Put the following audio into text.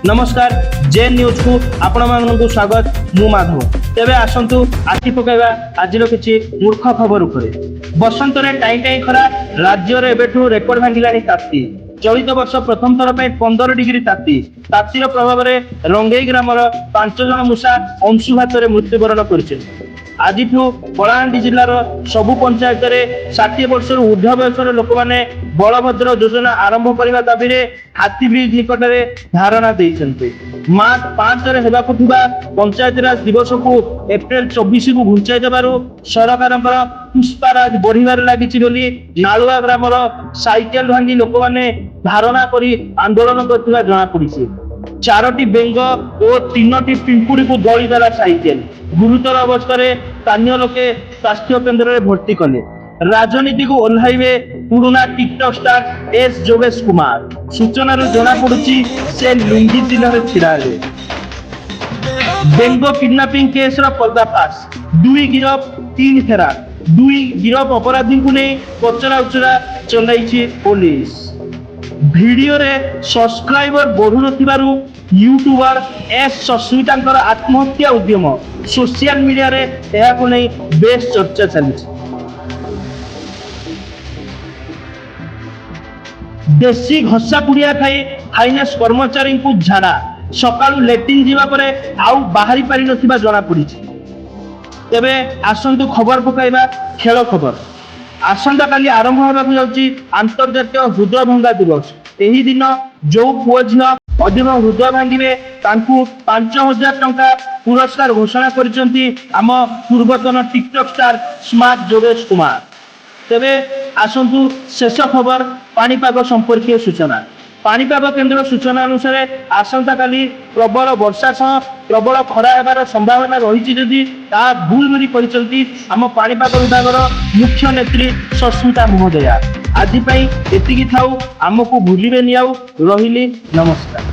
नमस्कार जे न्यूज को आपण मानकु स्वागत मु माधव। तेबे आसंतु आखि पकाइबा आजिर किछि मूर्ख खबर उपरे। बसंत रे टाई टाई खरा राज्य रे एबेठु रेकर्ड भांगिलानी ताती। चलित वर्ष प्रथम थर पे 15 डिग्री ताती। तातीर प्रभाव रे रंगेई ग्रामर 5 जन मूषा अंशुघात रे मृत्युवरण करछे। आजिठू कलाहांडी जिलार सबु पंचायत रे 60 वर्ष ऊर्ध्व बयसर लोक माने बलभद्र योजना आरंभ करने दाबी रे हाथी ब्रिज निकट में धारणा देइछन्ते। मार्च 5 रे हेबाकु थिबा पंचायत राज दिवस को एप्रिल 24 को घुंचाई देबारु सरकारंकर पुष्पाराज बढ़िबार लागिछि बोली नालुआ ग्रामर साइकेल भांगी लोक माने धारणा करी आंदोलन करथिबा जଣା पड़िछि। 4टी बेंग और 3टी पिंपुड़ी को दली देला साइकेल। गुरुतर अवस्था स्थानीय लोके स्वास्थ्य केन्द्र में भर्ती कले। राजनीति को ओह्लाइबे पुराना टिकटॉक स्टार एस जोगेश कुमार। सूचना जना पड़ुछि से लुंगी चिन्ह छिड़ा हेले। बेंगो किडनैपिंग केस पर्दाफाश। 2 गिरफ 3 फेरार। 2 गिरफ अपराधी को नहीं पचरा उचरा चलाई पुलिस। वीडियो रे सब्सक्राइबर बढ़ु नथिबारु यूट्यूबर एस सस्मितांकर आत्महत्या उद्यम सोशल मीडिया रे एहा को नहीं बेस चर्चा चली। देशी घसा पुड़िया खाई फाइनेंस कर्मचारी को झाड़ा। सकाळु लेटिन जीवा परे आउ बाहरी पारि नथिबा जଣା पड़िछि। तेबे आसंतु खबर पकाइबा खेल खबर। आसंता काली आरंभ होबाकु जाउछि अंतर्जातीय हृदय भंगा दिवस। एही दिन जो पुओ झिया अधिक हृदय भांगिबे तांकु 5000 टंका पुरस्कार घोषणा करिसंती आम पूर्वतन टिकटॉक स्टार स्मार्ट जोगेश कुमार। तेबे आसंतु शेष खबर पानीपाग संपर्कीय सूचना। पानीपाग केन्द्र सूचना अनुसार आसंता काली प्रबल वर्षा सह प्रबल खरा हेबार संभावना रही जदि ता भूल मरी परिचलती आम पानीपाग विभागर मुख्य नेत्री सस्मिता महोदया। आज एतिकी थाऊ आमको भूलिबेनी आउ रहिली नमस्कार।